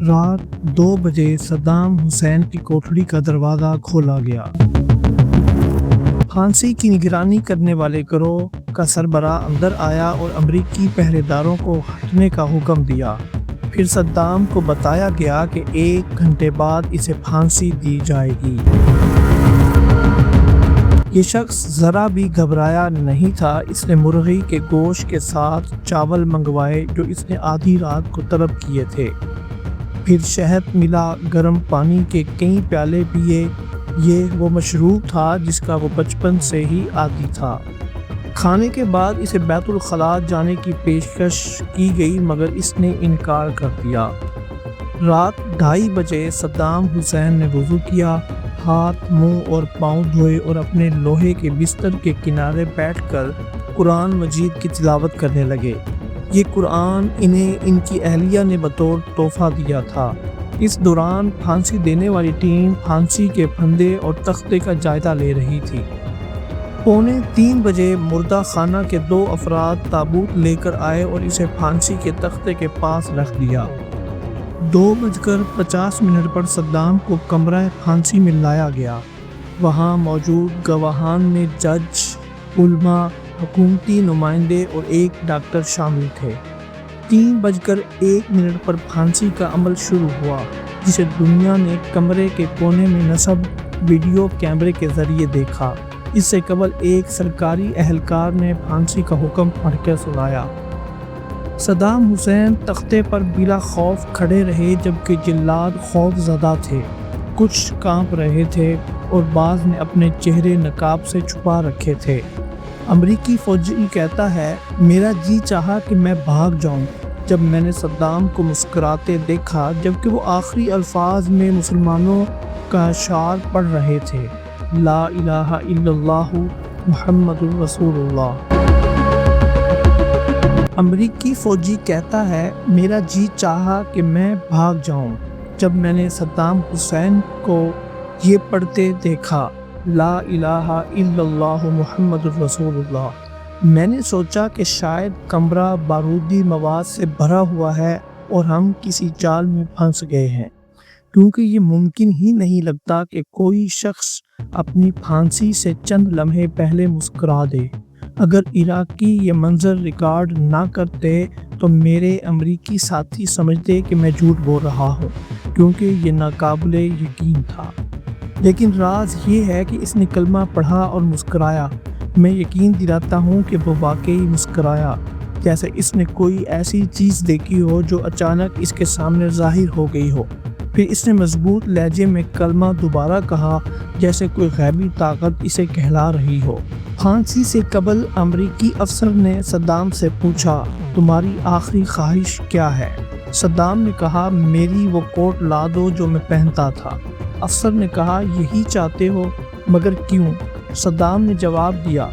رات 2 بجے Saddam Hussein کی کوٹھڑی کا دروازہ کھولا گیا۔ پھانسی کی نگرانی کرنے والے گروہ کا سربراہ اندر آیا اور امریکی پہرے داروں کو ہٹنے کا حکم دیا۔ پھر صدام کو بتایا گیا کہ 1 گھنٹے بعد اسے پھانسی دی جائے گی۔ یہ شخص ذرا بھی گھبرایا نہیں تھا۔ اس نے مرغی کے گوشت کے ساتھ چاول منگوائے جو اس نے آدھی رات کو طلب کیے تھے۔ پھر شہد ملا، گرم پانی کے کئی پیالے پیے۔ یہ وہ مشروب تھا جس کا وہ بچپن سے ہی عادی تھا۔ کھانے کے بعد اسے بیت الخلاء جانے کی پیشکش کی گئی مگر اس نے انکار کر دیا۔ رات 2:30 بجے صدام حسین نے وضو کیا، ہاتھ، منہ اور پاؤں دھوئے اور اپنے لوہے کے بستر کے کنارے بیٹھ کر قرآن مجید کی تلاوت کرنے لگے۔ یہ قرآن انہیں ان کی اہلیہ نے بطور تحفہ دیا تھا۔ اس دوران پھانسی دینے والی ٹیم پھانسی کے پھندے اور تختے کا جائزہ لے رہی تھی۔ 2:45 بجے مردہ خانہ کے 2 افراد تابوت لے کر آئے اور اسے پھانسی کے تختے کے پاس رکھ دیا۔ 2:50 پر صدام کو کمرہ پھانسی میں لایا گیا۔ وہاں موجود گواہان میں جج، علماء، حکومتی نمائندے اور ایک ڈاکٹر شامل تھے۔ 3:01 پر پھانسی کا عمل شروع ہوا جسے دنیا نے کمرے کے کونے میں نصب ویڈیو کیمرے کے ذریعے دیکھا۔ اس سے قبل ایک سرکاری اہلکار نے پھانسی کا حکم پڑھ کے سنایا۔ صدام حسین تختے پر بلا خوف کھڑے رہے جبکہ جلاد خوف زدہ تھے۔ کچھ کانپ رہے تھے اور بعض نے اپنے چہرے نقاب سے چھپا رکھے تھے۔ امریکی فوجی کہتا ہے، میرا جی چاہا کہ میں بھاگ جاؤں جب میں نے صدام کو مسکراتے دیکھا جبکہ وہ آخری الفاظ میں مسلمانوں کا اشعار پڑھ رہے تھے، لا الہ الا اللہ محمد رسول اللہ۔ امریکی فوجی کہتا ہے، میرا جی چاہا کہ میں بھاگ جاؤں جب میں نے صدام حسین کو یہ پڑھتے دیکھا، لا الہ الا اللہ محمد رسول اللہ۔ میں نے سوچا کہ شاید کمرہ بارودی مواد سے بھرا ہوا ہے اور ہم کسی جال میں پھنس گئے ہیں، کیونکہ یہ ممکن ہی نہیں لگتا کہ کوئی شخص اپنی پھانسی سے چند لمحے پہلے مسکرا دے۔ اگر عراقی یہ منظر ریکارڈ نہ کرتے تو میرے امریکی ساتھی سمجھتے کہ میں جھوٹ بول رہا ہوں، کیونکہ یہ ناقابل یقین تھا۔ لیکن راز یہ ہے کہ اس نے کلمہ پڑھا اور مسکرایا۔ میں یقین دلاتا ہوں کہ وہ واقعی مسکرایا، جیسے اس نے کوئی ایسی چیز دیکھی ہو جو اچانک اس کے سامنے ظاہر ہو گئی ہو۔ پھر اس نے مضبوط لہجے میں کلمہ دوبارہ کہا جیسے کوئی غیبی طاقت اسے کہلا رہی ہو۔ پھانسی سے قبل امریکی افسر نے صدام سے پوچھا، تمہاری آخری خواہش کیا ہے؟ صدام نے کہا، میری وہ کوٹ لا دو جو میں پہنتا تھا۔ افسر نے کہا، یہی چاہتے ہو؟ مگر کیوں؟ صدام نے جواب دیا،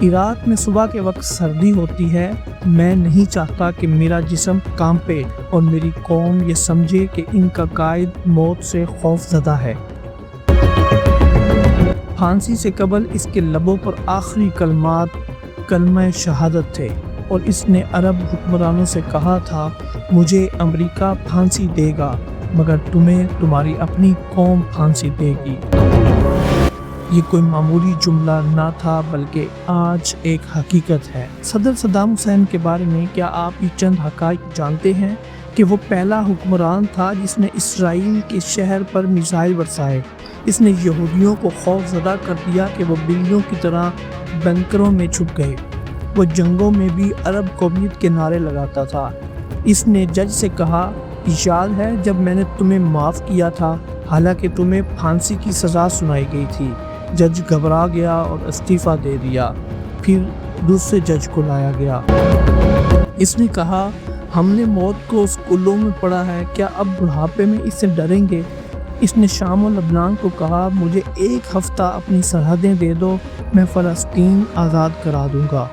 عراق میں صبح کے وقت سردی ہوتی ہے، میں نہیں چاہتا کہ میرا جسم کانپے اور میری قوم یہ سمجھے کہ ان کا قائد موت سے خوف زدہ ہے۔ پھانسی سے قبل اس کے لبوں پر آخری کلمات کلمہ شہادت تھے اور اس نے عرب حکمرانوں سے کہا تھا، مجھے امریکہ پھانسی دے گا مگر تمہیں تمہاری اپنی قوم پھانسی دے گی۔ یہ کوئی معمولی جملہ نہ تھا بلکہ آج ایک حقیقت ہے۔ صدر صدام حسین کے بارے میں کیا آپ یہ چند حقائق جانتے ہیں کہ وہ پہلا حکمران تھا جس نے اسرائیل کے شہر پر میزائل برسائے۔ اس نے یہودیوں کو خوف زدہ کر دیا کہ وہ بلیوں کی طرح بنکروں میں چھپ گئے۔ وہ جنگوں میں بھی عرب قومیت کے نعرے لگاتا تھا۔ اس نے جج سے کہا، یاد ہے جب میں نے تمہیں معاف کیا تھا حالانکہ تمہیں پھانسی کی سزا سنائی گئی تھی؟ جج گھبرا گیا اور استعفیٰ دے دیا۔ پھر دوسرے جج کو لایا گیا۔ اس نے کہا، ہم نے موت کو اسکولوں میں پڑھا ہے، کیا اب بڑھاپے میں اس سے ڈریں گے؟ اس نے شام و لبنان کو کہا، مجھے 1 ہفتہ اپنی سرحدیں دے دو، میں فلسطین آزاد کرا دوں گا۔